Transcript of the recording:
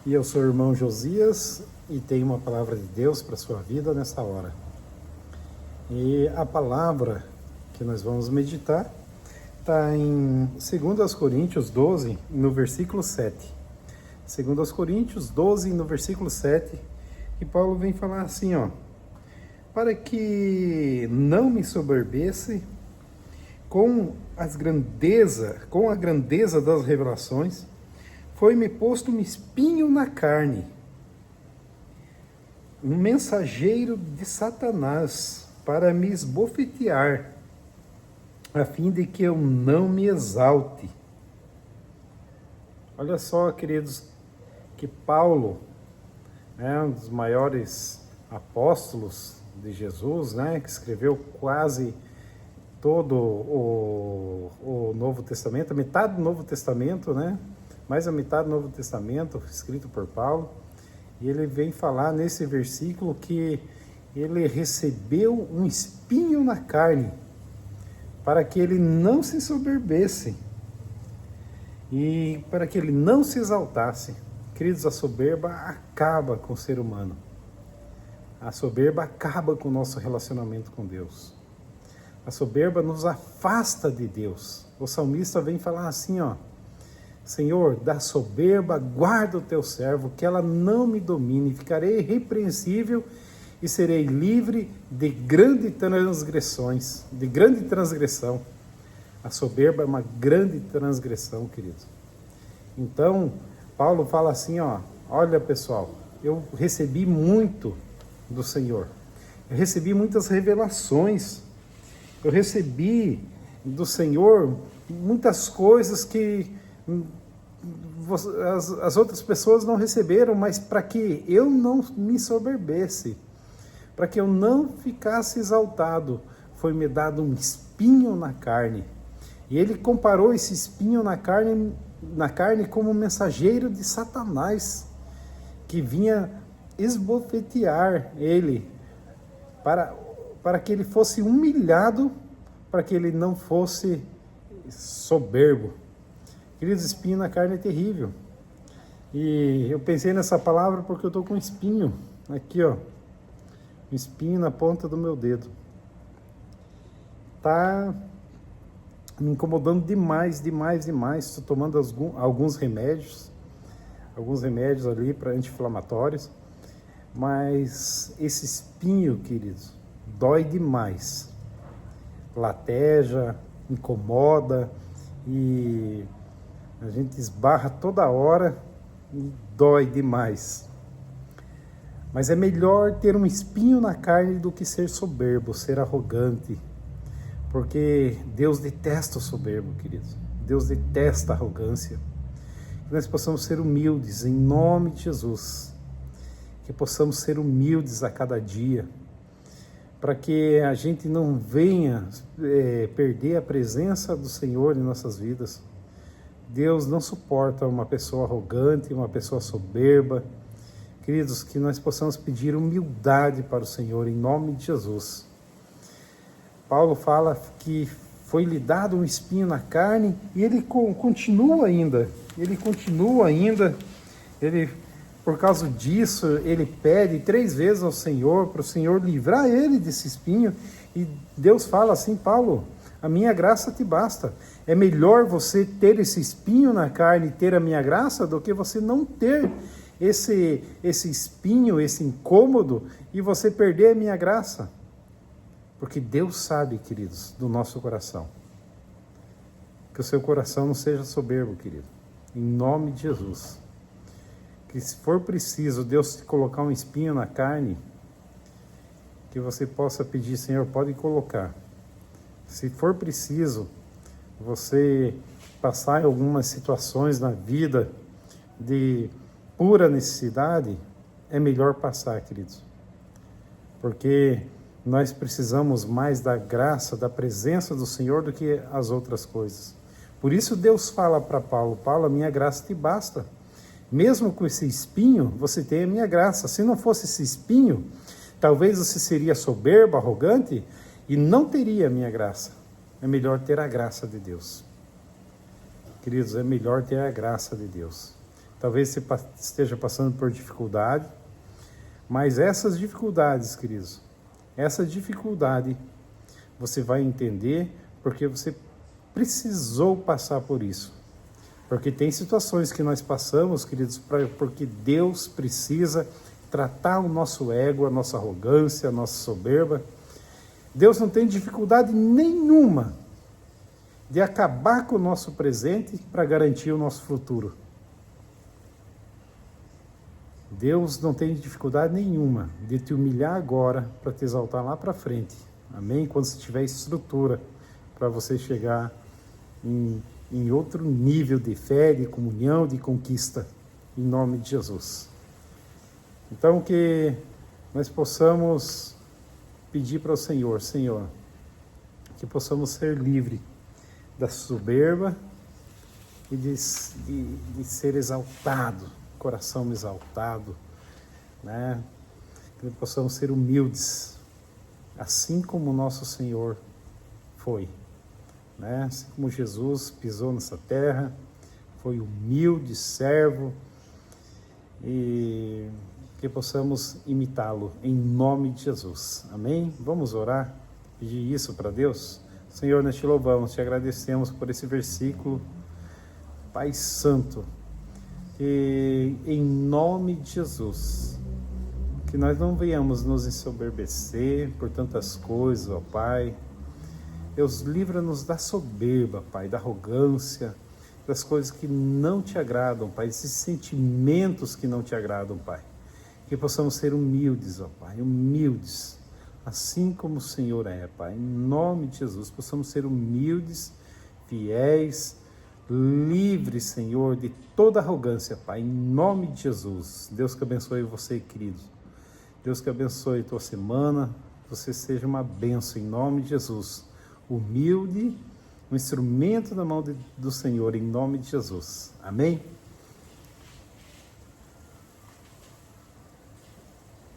E eu sou o irmão Josias e tenho uma palavra de Deus para a sua vida nessa hora. E a palavra que nós vamos meditar está em 2 Coríntios 12, no versículo 7. 2 Coríntios 12, no versículo 7, e Paulo vem falar assim, para que não me soberbesse com a grandeza das revelações, foi-me posto um espinho na carne, um mensageiro de Satanás, para me esbofetear, a fim de que eu não me exalte. Olha só, queridos, que Paulo, um dos maiores apóstolos de Jesus, que escreveu quase todo o Novo Testamento, a metade do Novo Testamento, mais a metade do Novo Testamento, escrito por Paulo, e ele vem falar nesse versículo que ele recebeu um espinho na carne, para que ele não se soberbesse, e para que ele não se exaltasse. Queridos, a soberba acaba com o ser humano. A soberba acaba com o nosso relacionamento com Deus. A soberba nos afasta de Deus. O salmista vem falar assim, Senhor, da soberba guarda o teu servo, que ela não me domine, ficarei irrepreensível e serei livre de grande transgressões, de grande transgressão. A soberba é uma grande transgressão, queridos. Então, Paulo fala assim, olha pessoal, eu recebi muito do Senhor, eu recebi muitas revelações, eu recebi do Senhor muitas coisas que as outras pessoas não receberam, mas para que eu não me soberbesse, para que eu não ficasse exaltado, foi-me dado um espinho na carne. E ele comparou esse espinho na carne como um mensageiro de Satanás, que vinha esbofetear ele, para que ele fosse humilhado, para que ele não fosse soberbo. Queridos, espinho na carne é terrível. E eu pensei nessa palavra porque eu estou com um espinho aqui, um espinho na ponta do meu dedo. Tá me incomodando demais. Estou tomando alguns remédios ali para anti-inflamatórios, mas esse espinho, queridos, dói demais. Lateja, incomoda e a gente esbarra toda hora e dói demais. Mas é melhor ter um espinho na carne do que ser soberbo, ser arrogante. Porque Deus detesta o soberbo, queridos. Deus detesta a arrogância. Que nós possamos ser humildes em nome de Jesus. Que possamos ser humildes a cada dia. Para que a gente não venha perder a presença do Senhor em nossas vidas. Deus não suporta uma pessoa arrogante, uma pessoa soberba. Queridos, que nós possamos pedir humildade para o Senhor em nome de Jesus. Paulo fala que foi-lhe dado um espinho na carne e ele continua ainda. Por causa disso, ele pede 3 vezes ao Senhor, para o Senhor livrar ele desse espinho. E Deus fala assim, Paulo, a minha graça te basta. É melhor você ter esse espinho na carne e ter a minha graça do que você não ter esse espinho, esse incômodo e você perder a minha graça. Porque Deus sabe, queridos, do nosso coração. Que o seu coração não seja soberbo, querido. Em nome de Jesus. Que se for preciso Deus te colocar um espinho na carne, que você possa pedir, Senhor, pode colocar. Se for preciso você passar em algumas situações na vida de pura necessidade, é melhor passar, queridos. Porque nós precisamos mais da graça, da presença do Senhor do que as outras coisas. Por isso Deus fala para Paulo, Paulo, a minha graça te basta. Mesmo com esse espinho, você tem a minha graça. Se não fosse esse espinho, talvez você seria soberbo, arrogante e não teria a minha graça. É melhor ter a graça de Deus. Queridos, é melhor ter a graça de Deus. Talvez você esteja passando por dificuldade, mas essas dificuldades, queridos, essa dificuldade você vai entender porque você precisou passar por isso. Porque tem situações que nós passamos, queridos, porque Deus precisa tratar o nosso ego, a nossa arrogância, a nossa soberba. Deus não tem dificuldade nenhuma de acabar com o nosso presente para garantir o nosso futuro. Deus não tem dificuldade nenhuma de te humilhar agora para te exaltar lá para frente. Amém? Quando você tiver estrutura para você chegar em outro nível de fé, de comunhão, de conquista, em nome de Jesus. Então, que nós possamos pedir para o Senhor, Senhor, que possamos ser livres da soberba e de ser exaltado, coração exaltado, né? Que possamos ser humildes, assim como o nosso Senhor foi, né? Assim como Jesus pisou nessa terra, foi humilde, servo, e que possamos imitá-lo em nome de Jesus. Amém? Vamos orar, pedir isso para Deus? Senhor, nós te louvamos, te agradecemos por esse versículo, Pai Santo, que em nome de Jesus, que nós não venhamos nos ensoberbecer por tantas coisas, ó Pai. Deus, livra-nos da soberba, Pai, da arrogância, das coisas que não te agradam, Pai, esses sentimentos que não te agradam, Pai. Que possamos ser humildes, ó Pai, humildes, assim como o Senhor é, Pai. Em nome de Jesus, possamos ser humildes, fiéis, livres, Senhor, de toda arrogância, Pai, em nome de Jesus. Deus que abençoe você, querido. Deus que abençoe a tua semana, que você seja uma bênção, em nome de Jesus. Humilde, um instrumento na mão do Senhor, em nome de Jesus. Amém?